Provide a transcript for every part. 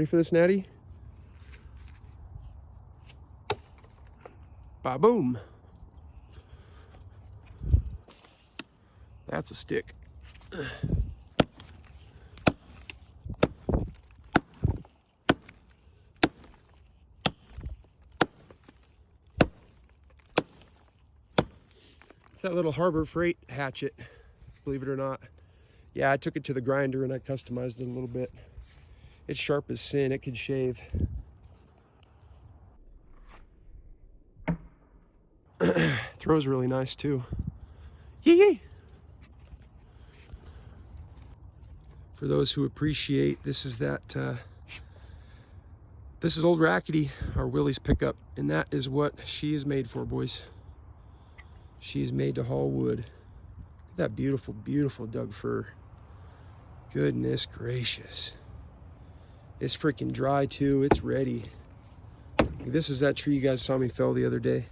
Ready for this, Natty? Ba-boom. That's a stick. It's that little Harbor Freight hatchet, believe it or not. Yeah, I took it to the grinder and I customized it a little bit. It's sharp as sin, it could shave. Throws really nice too. Yee! For those who appreciate, this is this is old Rackety, our Willie's pickup, and that is what she is made for, boys. She is made to haul wood. Look at that beautiful, beautiful Doug fir. Goodness gracious. It's freaking dry too, it's ready. This is that tree you guys saw me fell the other day.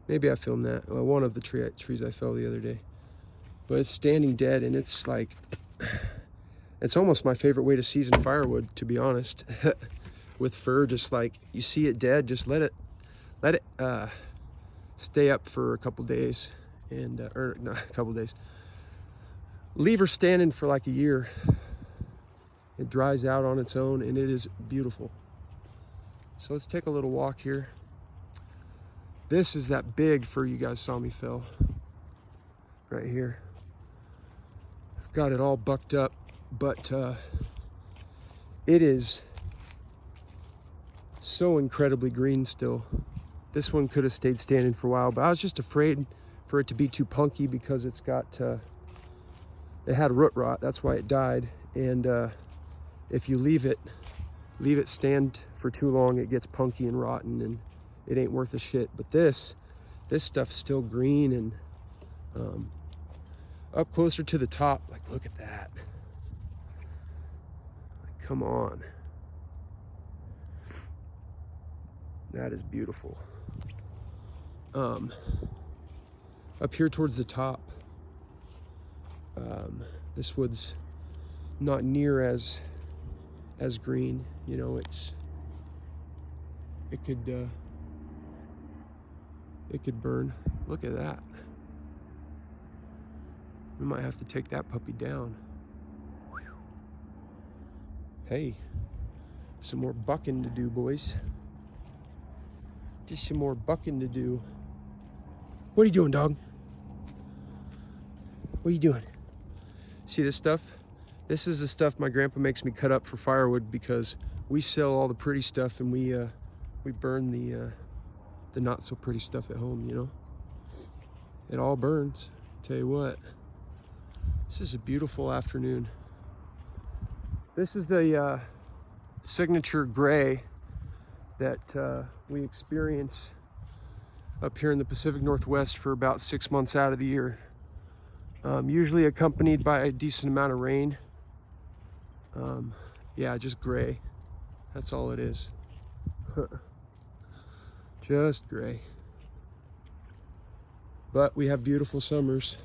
Maybe I filmed that. Well, one of the trees I fell the other day. But it's standing dead, and it's like, it's almost my favorite way to season firewood, to be honest. With fir, just like, you see it dead, just let it stay up for a couple days. And, or not a couple days. Leave her standing for like a year. It dries out on its own, and it is beautiful. So let's take a little walk here. This is that big fir you guys saw me fell. Right here. I've got it all bucked up, but it is so incredibly green still. This one could have stayed standing for a while, but I was just afraid for it to be too punky because it's got, it had root rot, that's why it died. And if you leave it stand for too long, it gets punky and rotten and it ain't worth a shit. But this stuff's still green and up closer to the top, like look at that. Like, come on. That is beautiful. Up here towards the top, this wood's not near as green, you know. It could burn. Look at that. We might have to take that puppy down. Hey, some more bucking to do, boys. Just some more bucking to do. What are you doing, dog? What are you doing? See this stuff? This is the stuff my grandpa makes me cut up for firewood, because we sell all the pretty stuff and we burn the not so pretty stuff at home, you know? It all burns. Tell you what. This is a beautiful afternoon. This is the signature gray that we experience up here in the Pacific Northwest for about 6 months out of the year. Usually accompanied by a decent amount of rain. Yeah, just gray. That's all it is. Just gray. But we have beautiful summers.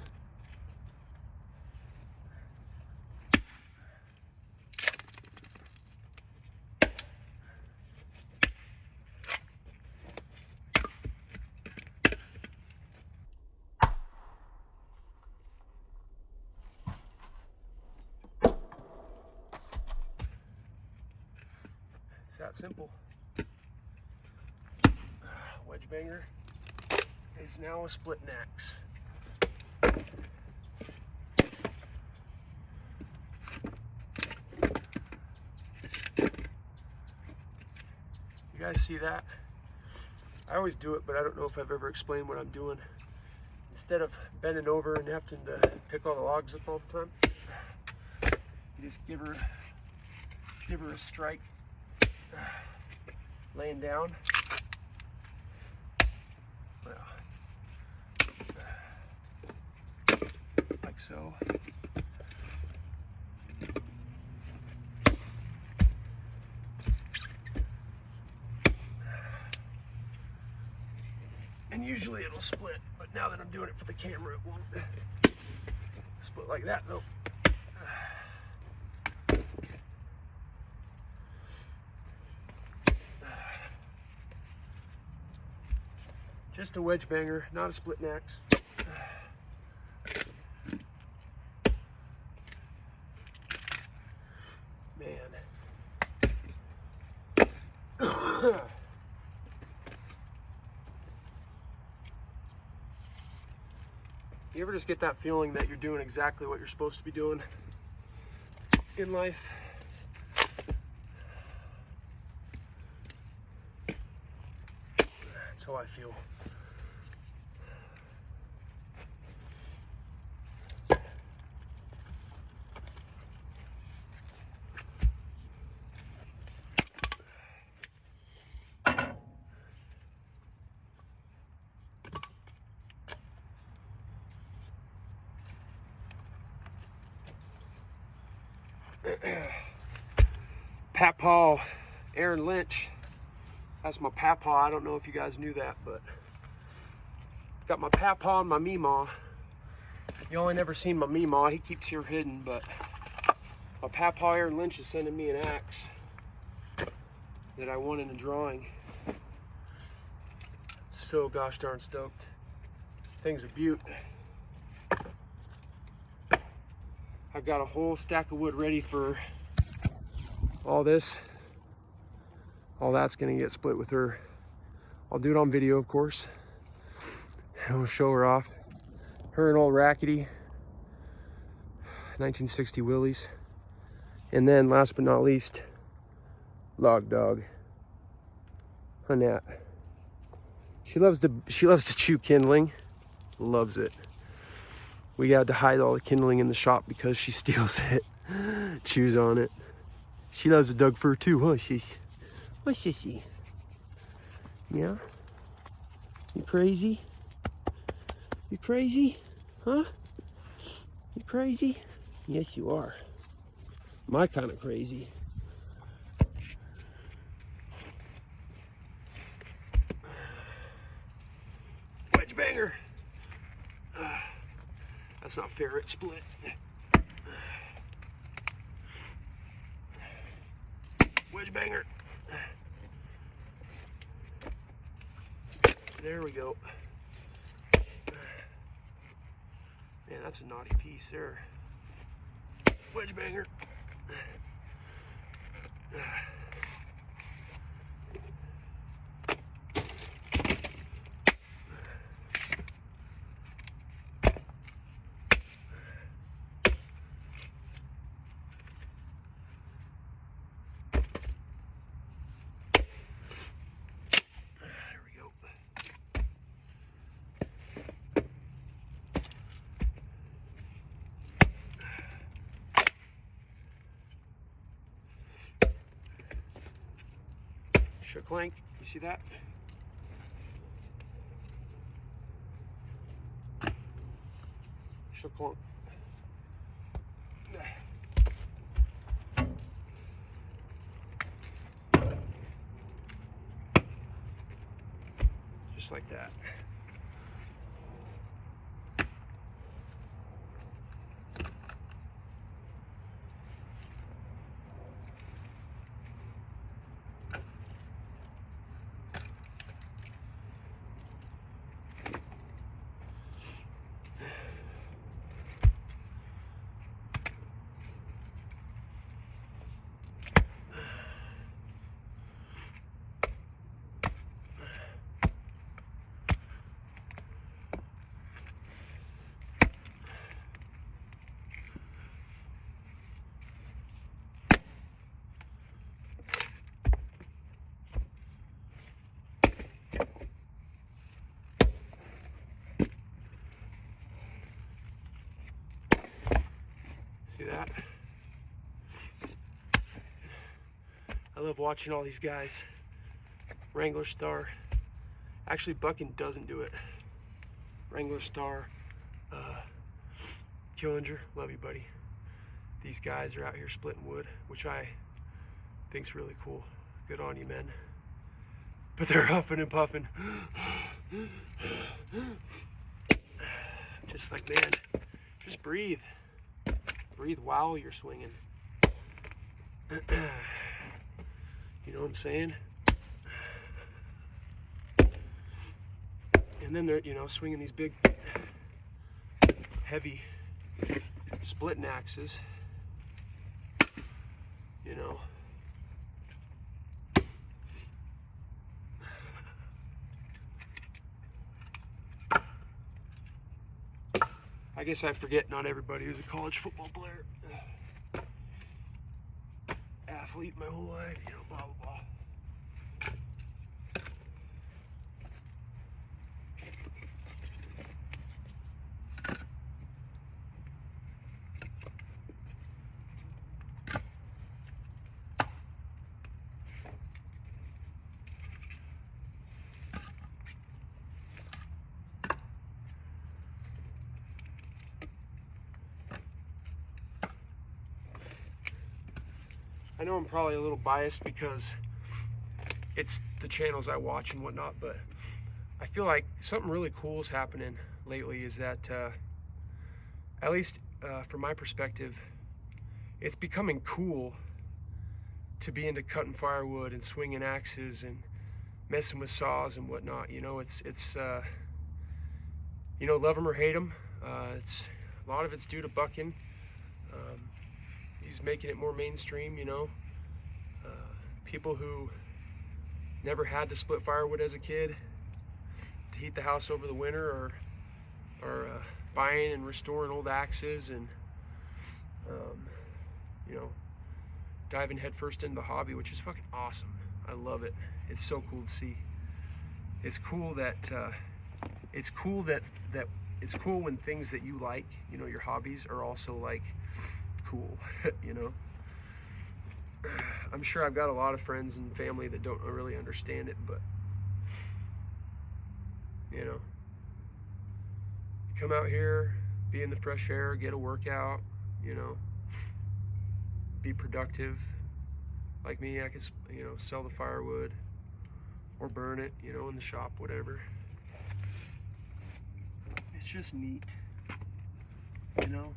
It's that simple. Wedge banger is now a split axe. You guys see that? I always do it, but I don't know if I've ever explained what I'm doing. Instead of bending over and having to pick all the logs up all the time, you just give her a strike laying down. Like so. And usually it'll split, but now that I'm doing it for the camera, it won't split like that though. Just a wedge banger, not a split axe. Man. You ever just get that feeling that you're doing exactly what you're supposed to be doing in life? That's how I feel. Papaw, Aaron Lynch. That's my papaw. I don't know if you guys knew that, but got my papaw and my meemaw. You only never seen my meemaw. He keeps here hidden, but my papaw Aaron Lynch is sending me an axe that I won in a drawing. So gosh darn stoked. Thing's a beaut. I've got a whole stack of wood ready for all this. All that's gonna get split with her. I'll do it on video, of course. And we'll show her off. Her and old Rackety, 1960 Willys. And then last but not least, Log Dog. Annette. She loves to chew kindling. Loves it. We had to hide all the kindling in the shop because she steals it. Chews on it. She loves the Doug fur too, huh, sis? What, sissy? Yeah? You crazy? You crazy? Huh? You crazy? Yes, you are. My kind of crazy. Wedge banger. That's not fair, it's split. Wedge banger. There we go. Man, that's a naughty piece there. Wedge banger. Clank, you see that? Clunk. Just like that. See that? I love watching all these guys. Wrangler Star. Actually, Bucking doesn't do it. Wrangler Star. Killinger, love you, buddy. These guys are out here splitting wood, which I think's really cool. Good on you, men. But they're huffing and puffing. Just like, man, just breathe. Breathe while you're swinging. You know what I'm saying? And then they're, you know, swinging these big, heavy splitting axes, you know. I guess I forget not everybody who's a college football player, athlete my whole life, you know, blah, blah, blah. I know I'm probably a little biased because it's the channels I watch and whatnot, but I feel like something really cool is happening lately is that, at least from my perspective, it's becoming cool to be into cutting firewood and swinging axes and messing with saws and whatnot. You know, it's you know, love them or hate them. It's a lot of it's due to Bucking. He's making it more mainstream, you know. People who never had to split firewood as a kid to heat the house over the winter are buying and restoring old axes and, you know, diving headfirst into the hobby, which is fucking awesome. I love it. It's so cool to see. It's cool that it's cool when things that you like, you know, your hobbies are also like cool, you know. I'm sure I've got a lot of friends and family that don't really understand it, but you know, come out here, be in the fresh air, get a workout, you know, be productive. Like me, I could, you know, sell the firewood or burn it, you know, in the shop, whatever. It's just neat, you know.